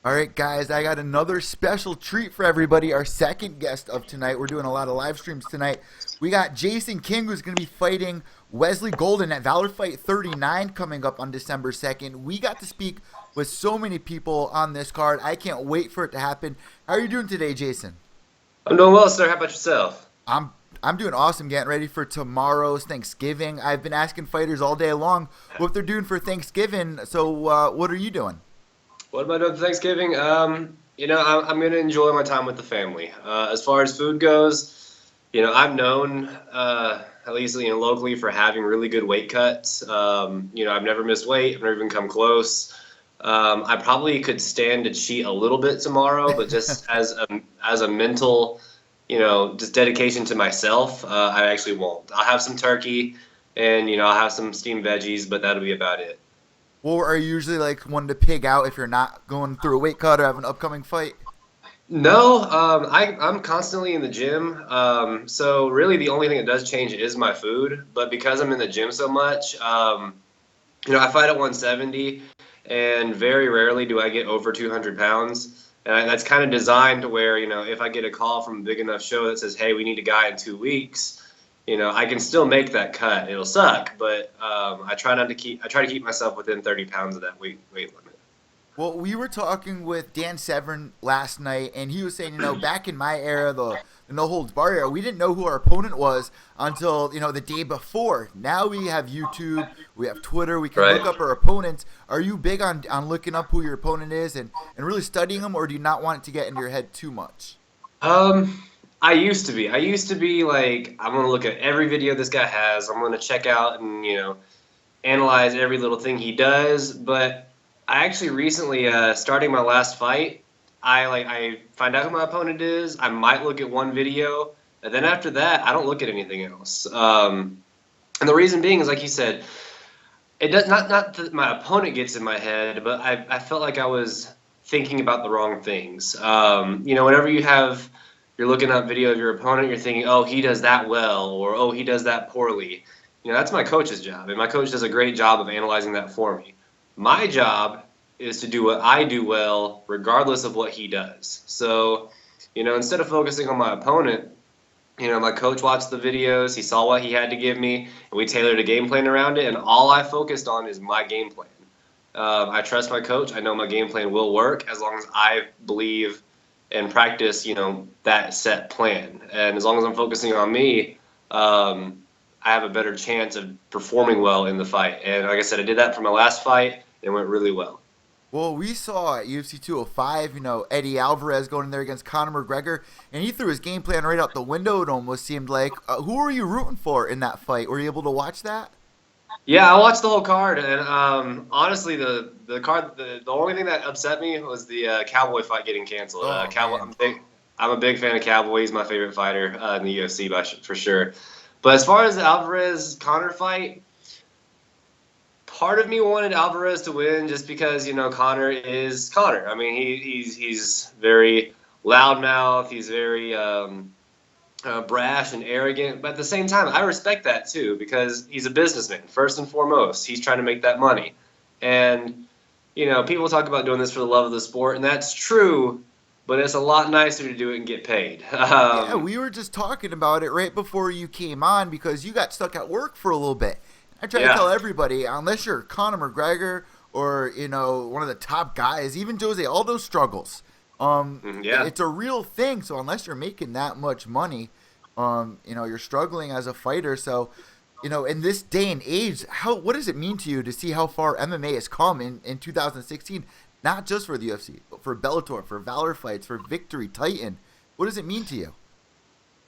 All right, guys, I got another special treat for everybody. Our second guest of tonight. We're doing a lot of live streams tonight. We got Jason King, who's going to be fighting Wesley Golden at Valor Fight 39 coming up on December 2nd. We got to speak with so many people on this card. I can't wait for it to happen. How are you doing today, Jason? I'm doing well, sir. How about yourself? I'm I'm doing awesome, getting ready for tomorrow's Thanksgiving. I've been asking fighters all day long what they're doing for Thanksgiving. So, what are you doing? What am I doing for Thanksgiving? I'm going to enjoy my time with the family. As far as food goes, I'm known, at least, locally for having really good weight cuts. I've never missed weight. I've never even come close. I probably could stand to cheat a little bit tomorrow, but just as a mental, just dedication to myself, I actually won't. I'll have some turkey and, I'll have some steamed veggies, but that'll be about it. Or are you usually like one to pig out if you're not going through a weight cut or have an upcoming fight? No, I'm constantly in the gym. So really the only thing that does change is my food. But because I'm in the gym so much, I fight at 170, and very rarely do I get over 200 pounds. And that's kind of designed to where, if I get a call from a big enough show that says, hey, we need a guy in 2 weeks, I can still make that cut. It'll suck, but I try to keep myself within 30 pounds of that weight limit. Well, we were talking with Dan Severn last night, and he was saying, back in my era, the no holds bar era, we didn't know who our opponent was until the day before. Now we have YouTube, we have Twitter, we can Right. look up our opponents. Are you big on looking up who your opponent is and really studying them, or do you not want it to get into your head too much? I used to be. I used to be like, I'm gonna look at every video this guy has. I'm gonna check out and analyze every little thing he does. But I actually recently, starting my last fight, I find out who my opponent is. I might look at one video, and then after that, I don't look at anything else. And the reason being is, like you said, it does not that my opponent gets in my head, but I felt like I was thinking about the wrong things. Whenever you're looking up video of your opponent, you're thinking, oh, he does that well, or oh, he does that poorly. That's my coach's job, and my coach does a great job of analyzing that for me. My job is to do what I do well, regardless of what he does. So, instead of focusing on my opponent, my coach watched the videos, he saw what he had to give me, and we tailored a game plan around it, and all I focused on is my game plan. I trust my coach. I know my game plan will work as long as I believe and practice, that set plan. And as long as I'm focusing on me, I have a better chance of performing well in the fight. And like I said, I did that for my last fight, and it went really well. Well, we saw at UFC 205, Eddie Alvarez going in there against Conor McGregor, and he threw his game plan right out the window, it almost seemed like. Who were you rooting for in that fight? Were you able to watch that? Yeah, I watched the whole card, and honestly, the card, the only thing that upset me was the Cowboy fight getting canceled. Oh, Cowboy, man. I'm a big fan of Cowboy. He's my favorite fighter in the UFC for sure. But as far as the Alvarez Conor fight, part of me wanted Alvarez to win just because Conor is Conor. I mean, he's very loudmouth. He's very brash and arrogant, but at the same time, I respect that too because he's a businessman. First and foremost, he's trying to make that money, and people talk about doing this for the love of the sport, and that's true. But it's a lot nicer to do it and get paid. Yeah, we were just talking about it right before you came on because you got stuck at work for a little bit. I try to Yeah. tell everybody, unless you're Conor McGregor or one of the top guys, even Jose Aldo struggles. Yeah. It's a real thing. So unless you're making that much money, you're struggling as a fighter. So, in this day and age, what does it mean to you to see how far MMA has come in 2016? Not just for the UFC, but for Bellator, for Valor Fights, for Victory Titan. What does it mean to you?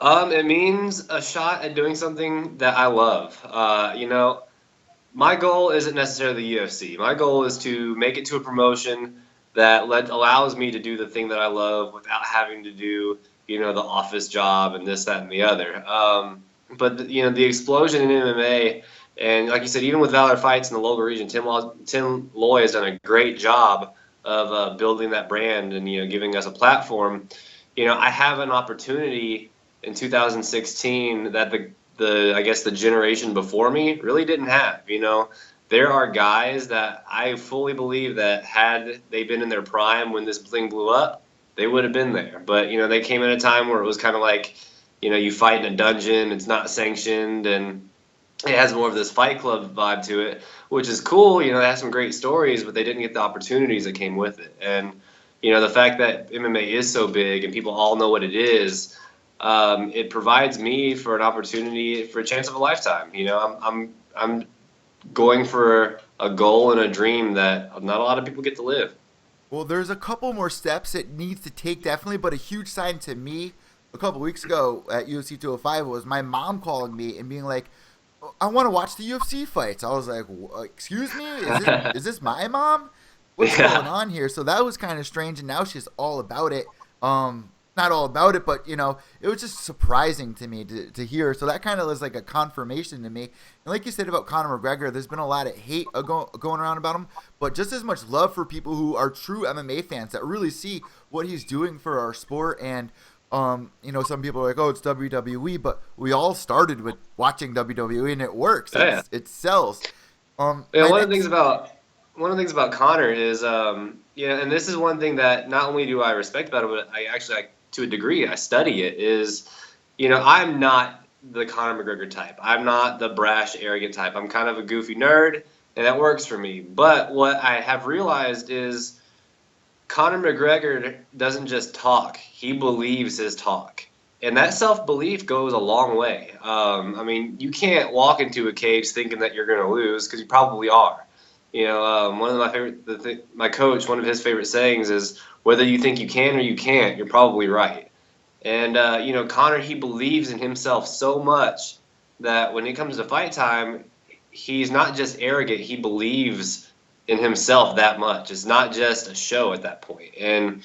It means a shot at doing something that I love. My goal isn't necessarily the UFC. My goal is to make it to a promotion that allows me to do the thing that I love without having to do, the office job and this, that, and the other. But the explosion in MMA, and like you said, even with Valor Fights in the local region, Tim Loy has done a great job of building that brand and giving us a platform. I have an opportunity in 2016 that the I guess the generation before me really didn't have. there are guys that I fully believe that had they been in their prime when this thing blew up, they would have been there. But, they came at a time where it was kind of like, you fight in a dungeon, it's not sanctioned, and it has more of this Fight Club vibe to it, which is cool. It has some great stories, but they didn't get the opportunities that came with it. And, the fact that MMA is so big and people all know what it is, it provides me for an opportunity for a chance of a lifetime. I'm going for a goal and a dream that not a lot of people get to live. Well, there's a couple more steps it needs to take, definitely, but a huge sign to me a couple weeks ago at UFC 205 was my mom calling me and being like, I want to watch the UFC fights. I was like, excuse me? Is this my mom? What's Yeah. going on here? So that was kind of strange, and now she's all about it. Not all about it, but it was just surprising to me to hear. So that kind of was like a confirmation to me. And like you said about Conor McGregor, there's been a lot of hate going around about him, but just as much love for people who are true MMA fans that really see what he's doing for our sport. And some people are like, oh, it's WWE, but we all started with watching WWE, and it works. Oh, yeah. It sells. Yeah, one of the things about Connor is, and this is one thing that not only do I respect about him, but I actually, to a degree, I study it, is, I'm not the Conor McGregor type. I'm not the brash, arrogant type. I'm kind of a goofy nerd, and that works for me. But what I have realized is Conor McGregor doesn't just talk. He believes his talk. And that self-belief goes a long way. You can't walk into a cage thinking that you're going to lose, because you probably are. One of my my coach, one of his favorite sayings is, whether you think you can or you can't, you're probably right. And, Conor, he believes in himself so much that when it comes to fight time, he's not just arrogant, he believes in himself that much. It's not just a show at that point. And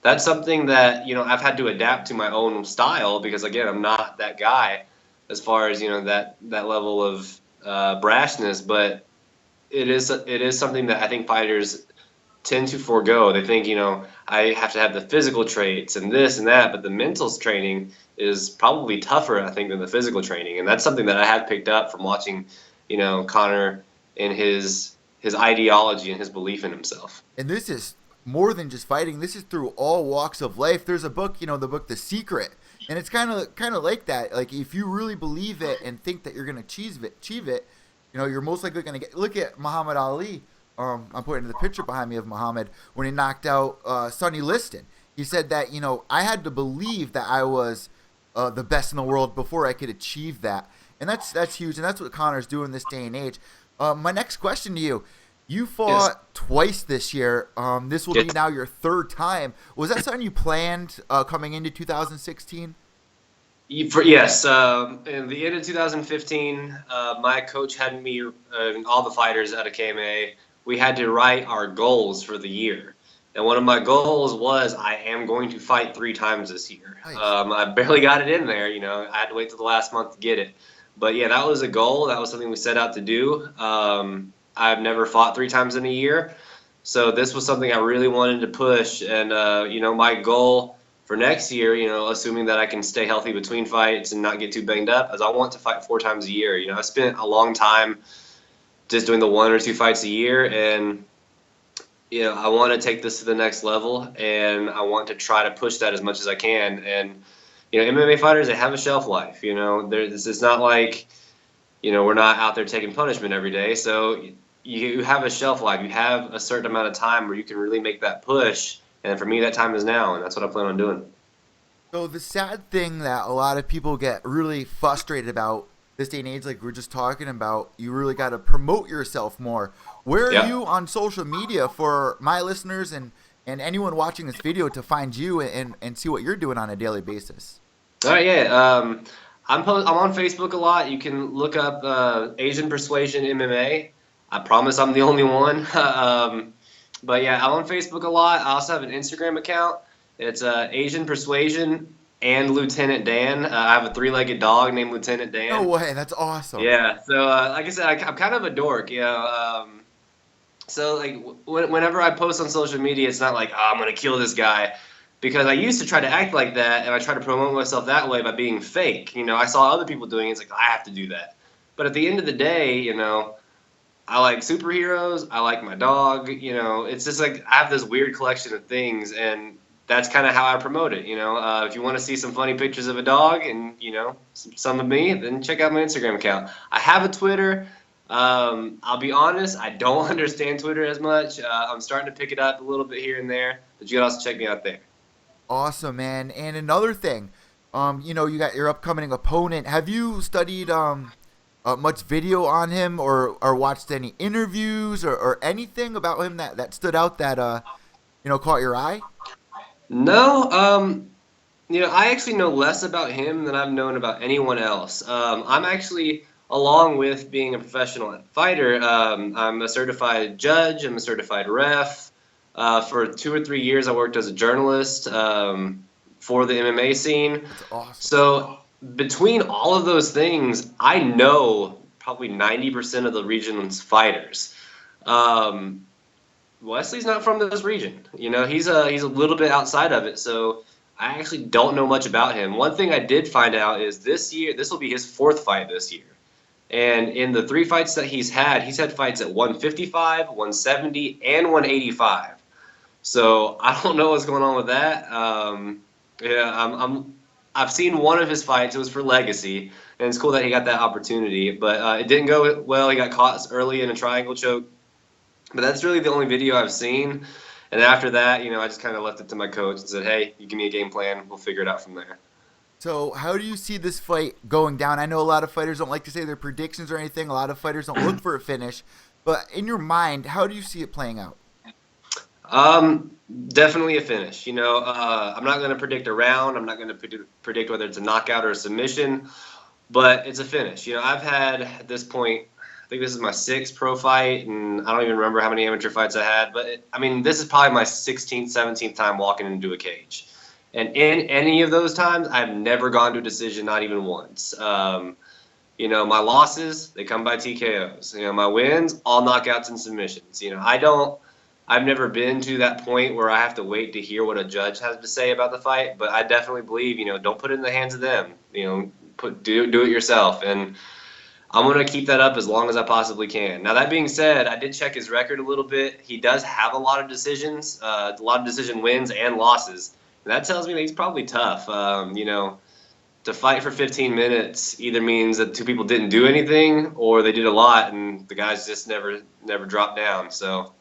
that's something that, I've had to adapt to my own style, because, again, I'm not that guy as far as, that level of brashness. But it is something that I think fighters tend to forego. They think, I have to have the physical traits and this and that, but the mental training is probably tougher, I think, than the physical training. And that's something that I have picked up from watching, Conor and his ideology and his belief in himself. And this is more than just fighting. This is through all walks of life. There's a book, the book The Secret, and it's kind of like that. Like, if you really believe it and think that you're going to achieve it, you're most likely going to get. Look at Muhammad Ali. I'm putting the picture behind me of Muhammad when he knocked out Sonny Liston. He said that I had to believe that I was the best in the world before I could achieve that, and that's huge. And that's what Conor's doing this day and age. My next question to you. You fought twice this year. This will be now your third time. Was that something you planned coming into 2016? Yes. In the end of 2015, my coach had me and all the fighters out of KMA. We had to write our goals for the year. And one of my goals was, I am going to fight 3 times this year. Nice. I barely got it in there. I had to wait till the last month to get it. But, yeah, that was a goal. That was something we set out to do. I've never fought 3 times in a year, so this was something I really wanted to push. And my goal for next year, assuming that I can stay healthy between fights and not get too banged up, is I want to fight 4 times a year. I spent a long time just doing the 1 or 2 fights a year, and I want to take this to the next level, and I want to try to push that as much as I can. And MMA fighters, they have a shelf life. It's not like we're not out there taking punishment every day. So you have a shelf life. You have a certain amount of time where you can really make that push. And for me, that time is now, and that's what I plan on doing. So the sad thing that a lot of people get really frustrated about this day and age, like we're just talking about, you really got to promote yourself more. Where are you on social media for my listeners and anyone watching this video to find you and see what you're doing on a daily basis? All right, yeah. I'm on Facebook a lot. You can look up Asian Persuasion MMA. I promise I'm the only one. But yeah, I'm on Facebook a lot. I also have an Instagram account. It's Asian Persuasion and Lieutenant Dan. I have a 3-legged dog named Lieutenant Dan. No way, that's awesome. Yeah. So like I said, I'm kind of a dork. So like whenever I post on social media, it's not like, oh, I'm gonna kill this guy. Because I used to try to act like that, and I try to promote myself that way by being fake. I saw other people doing it. It's like, I have to do that. But at the end of the day, I like superheroes. I like my dog. You know, it's just like I have this weird collection of things, and that's kind of how I promote it. You know, if you want to see some funny pictures of a dog and you know some of me, then check out my Instagram account. I have a Twitter. I'll be honest, I don't understand Twitter as much. I'm starting to pick it up a little bit here and there, but you can also check me out there. Awesome, man. And another thing, you got your upcoming opponent. Have you studied much video on him, or watched any interviews, or anything about him that stood out that caught your eye? No, you know, I actually know less about him than I've known about anyone else. I'm actually, along with being a professional fighter, I'm a certified judge, I'm a certified ref. For 2 or 3 years, I worked as a journalist for the MMA scene. That's awesome. So between all of those things, I know probably 90% of the region's fighters. Um, Wesley's not from this region. You know, he's a little bit outside of it, so I actually don't know much about him. One thing I did find out is this year, this will be his fourth fight this year. And in the 3 fights that he's had fights at 155, 170, and 185. So I don't know what's going on with that. Yeah, I've seen one of his fights. It was for Legacy, and it's cool that he got that opportunity. But it didn't go well. He got caught early in a triangle choke. But that's really the only video I've seen. And after that, you know, I just kind of left it to my coach and said, "Hey, you give me a game plan. We'll figure it out from there." So, how do you see this fight going down? I know a lot of fighters don't like to say their predictions or anything. A lot of fighters don't look for a finish. But in your mind, how do you see it playing out? Definitely a finish. You know, I'm not going to predict a round. I'm not going to predict whether it's a knockout or a submission, but it's a finish. You know, I've had at this point, I think this is my sixth pro fight, and I don't even remember how many amateur fights I had. But I mean, this is probably my 16th, 17th time walking into a cage, and in any of those times, I've never gone to a decision, not even once. You know, my losses, they come by TKOs. You know, my wins, all knockouts and submissions. You know, I've never been to that point where I have to wait to hear what a judge has to say about the fight, but I definitely believe, you know, don't put it in the hands of them. You know, do it yourself, and I'm gonna keep that up as long as I possibly can. Now that being said, I did check his record a little bit. He does have a lot of decisions, a lot of decision wins and losses, and that tells me that he's probably tough. You know, to fight for 15 minutes either means that two people didn't do anything, or they did a lot, and the guys just never dropped down. So.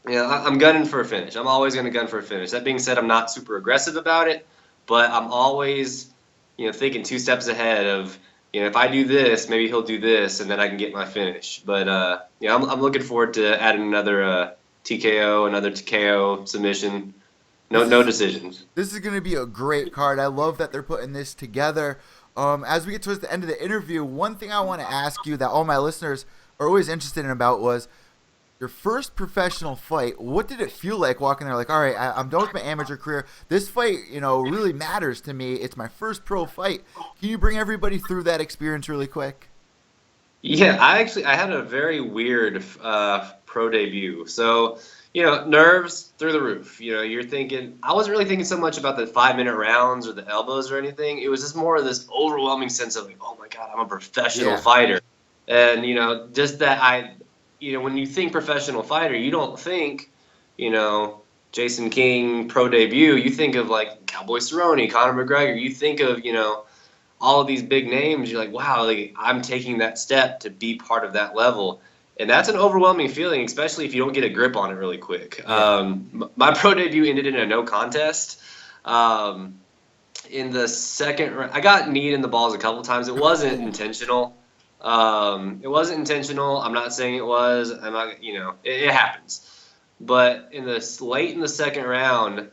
Yeah, I'm gunning for a finish. I'm always going to gun for a finish. That being said, I'm not super aggressive about it, but I'm always, you know, thinking 2 steps ahead of, you know, if I do this, maybe he'll do this, and then I can get my finish. But, yeah, I'm looking forward to adding another TKO, another TKO submission. No decisions. This is going to be a great card. I love that they're putting this together. As we get towards the end of the interview, one thing I want to ask you that all my listeners are always interested in about was, your first professional fight, what did it feel like walking there like, all right, I'm done with my amateur career. This fight, you know, really matters to me. It's my first pro fight. Can you bring everybody through that experience really quick? Yeah, I had a very weird pro debut. So, you know, nerves through the roof. You know, you're thinking, I wasn't really thinking so much about the 5-minute rounds or the elbows or anything. It was just more of this overwhelming sense of like, oh my God, I'm a professional fighter. And, you know, just that you know, when you think professional fighter, you don't think, you know, Jason King pro debut. You think of like Cowboy Cerrone, Conor McGregor. You think of, you know, all of these big names. You're like, wow, like I'm taking that step to be part of that level. And that's an overwhelming feeling, especially if you don't get a grip on it really quick. My pro debut ended in a no contest. In the second round, I got kneed in the balls a couple times. It wasn't intentional. It wasn't intentional. I'm not saying it was. I'm not, you know, it happens. But late in the second round,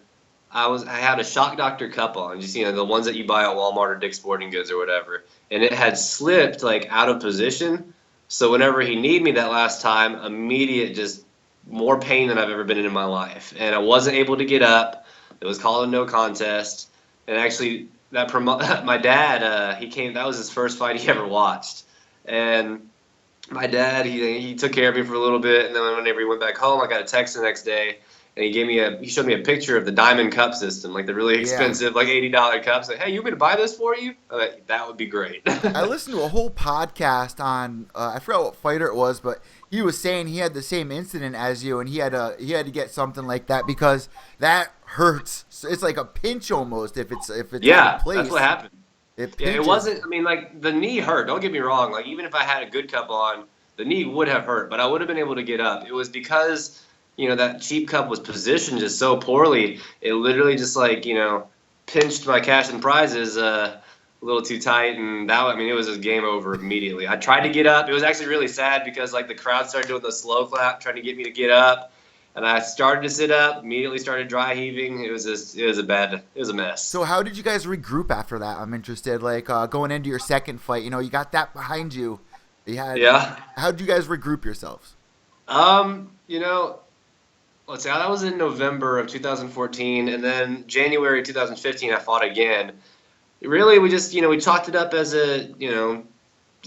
I had a Shock Doctor cup on, just, you know, the ones that you buy at Walmart or Dick's Sporting Goods or whatever, and it had slipped like out of position. So whenever he kneed me that last time, immediate just more pain than I've ever been in my life, and I wasn't able to get up. It was called a no contest, and actually my dad he came. That was his first fight he ever watched. And my dad, he took care of me for a little bit, and then whenever he went back home, I got a text the next day, and he showed me a picture of the Diamond Cup system, like the really expensive, like $80 cups. Like, hey, you want me to buy this for you? I'm like, that would be great. I listened to a whole podcast on I forgot what fighter it was, but he was saying he had the same incident as you, and he had to get something like that because that hurts. So it's like a pinch almost if it's out of place. That's what happened. It wasn't. I mean, like the knee hurt. Don't get me wrong. Like even if I had a good cup on, the knee would have hurt, but I would have been able to get up. It was because that cheap cup was positioned just so poorly. It literally just pinched my cash and prizes a little too tight, and it was just game over immediately. I tried to get up. It was actually really sad because the crowd started doing the slow clap, trying to get me to get up. And I started to sit up, immediately started dry heaving. It was a mess. So how did you guys regroup after that? I'm interested. Going into your second fight, you got that behind you. How did you guys regroup yourselves? Let's see. That was in November of 2014, and then January 2015, I fought again. Really, we just we chalked it up as a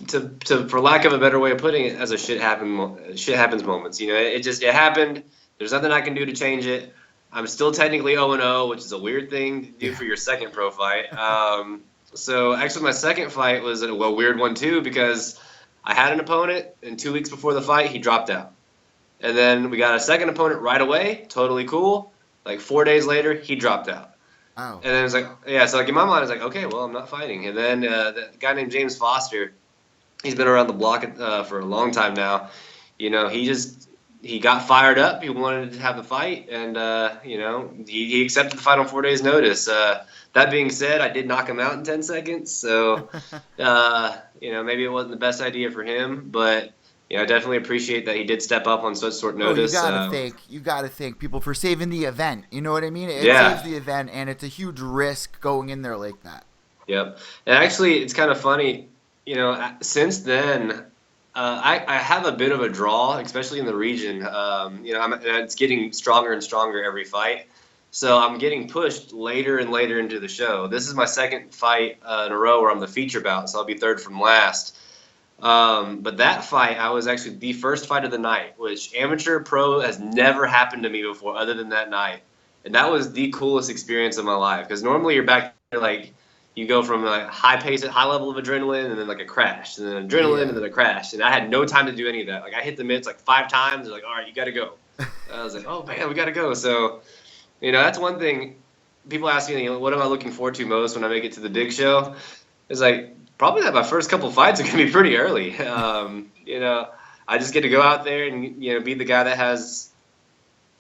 to for lack of a better way of putting it, as a shit happens moments. It happened. There's nothing I can do to change it. I'm still technically 0-0, which is a weird thing to do for your second pro fight. So actually my second fight was a weird one too, because I had an opponent, and 2 weeks before the fight, he dropped out. And then we got a second opponent right away, totally cool. 4 days later, he dropped out. Wow. And then it was so in my mind, I was like, okay, well, I'm not fighting. And then the guy named James Foster, he's been around the block for a long time now. He got fired up. He wanted to have the fight, and he accepted the fight on 4 days' notice. That being said, I did knock him out in 10 seconds, so maybe it wasn't the best idea for him, but I definitely appreciate that he did step up on such short notice. You gotta thank people for saving the event. You know what I mean? It saves the event, and it's a huge risk going in there like that. Yep. And actually, it's kind of funny. Since then, I have a bit of a draw, especially in the region. It's getting stronger and stronger every fight. So I'm getting pushed later and later into the show. This is my second fight in a row where I'm the feature bout, so I'll be third from last. But that fight, I was actually the first fight of the night, which amateur pro has never happened to me before other than that night. And that was the coolest experience of my life, because normally you're back there, you go from high pace, high level of adrenaline, and then a crash, and then adrenaline, and then a crash. And I had no time to do any of that. I hit the mitts 5 times. They're all right, you got to go. I was oh man, we got to go. So, that's one thing. People ask me, what am I looking forward to most when I make it to the big show? It's probably that my first couple fights are going to be pretty early. I just get to go out there and be the guy that has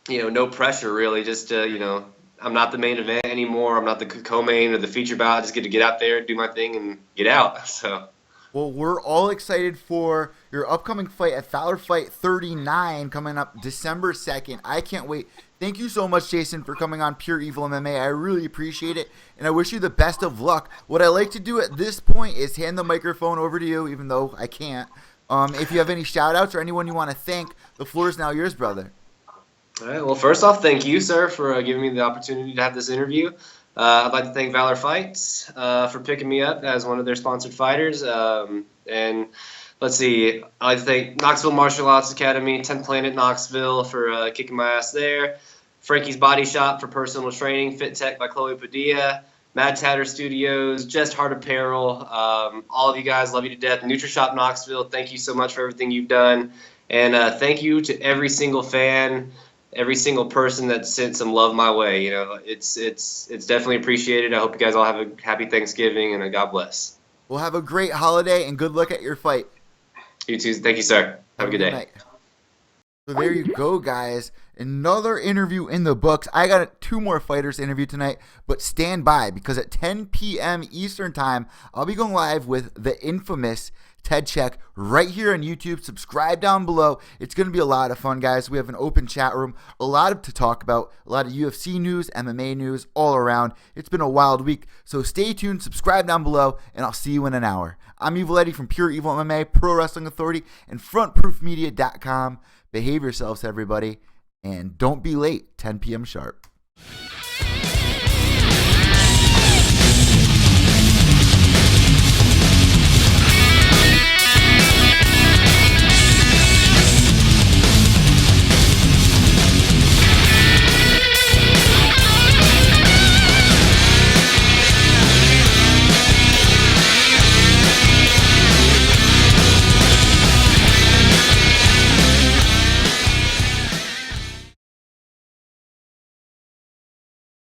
no pressure really. Just I'm not the main event anymore. I'm not the co-main or the feature bout. I just get to get out there, do my thing, and get out. So. Well, we're all excited for your upcoming fight at Valor Fight 39 coming up December 2nd. I can't wait. Thank you so much, Jason, for coming on Pure Evil MMA. I really appreciate it, and I wish you the best of luck. What I like to do at this point is hand the microphone over to you, even though I can't. If you have any shout-outs or anyone you want to thank, the floor is now yours, brother. All right. Well, first off, thank you, sir, for giving me the opportunity to have this interview. I'd like to thank Valor Fights for picking me up as one of their sponsored fighters. And let's see, I'd like to thank Knoxville Martial Arts Academy, 10th Planet Knoxville for kicking my ass there. Frankie's Body Shop for personal training, Fit Tech by Chloe Padilla, Mad Tatter Studios, Just Heart Apparel. All of you guys, love you to death. NutriShop Knoxville, thank you so much for everything you've done. And thank you to every single fan, every single person that sent some love my way. It's definitely appreciated. I hope you guys all have a happy Thanksgiving, and God bless. We'll have a great holiday, and good luck at your fight. You too. Thank you, sir. Have a good day. Night. So there you go, guys. Another interview in the books. I got 2 more fighters to interview tonight, but stand by, because at 10 p.m. Eastern Time, I'll be going live with the infamous Ted Check right here on YouTube. Subscribe down below. It's going to be a lot of fun, guys. We have an open chat room, a lot to talk about, a lot of UFC news, MMA news, all around. It's been a wild week, so stay tuned, subscribe down below, and I'll see you in an hour. I'm Evil Eddie from Pure Evil MMA, Pro Wrestling Authority, and FrontProofMedia.com. Behave yourselves, everybody, and don't be late, 10 p.m. sharp.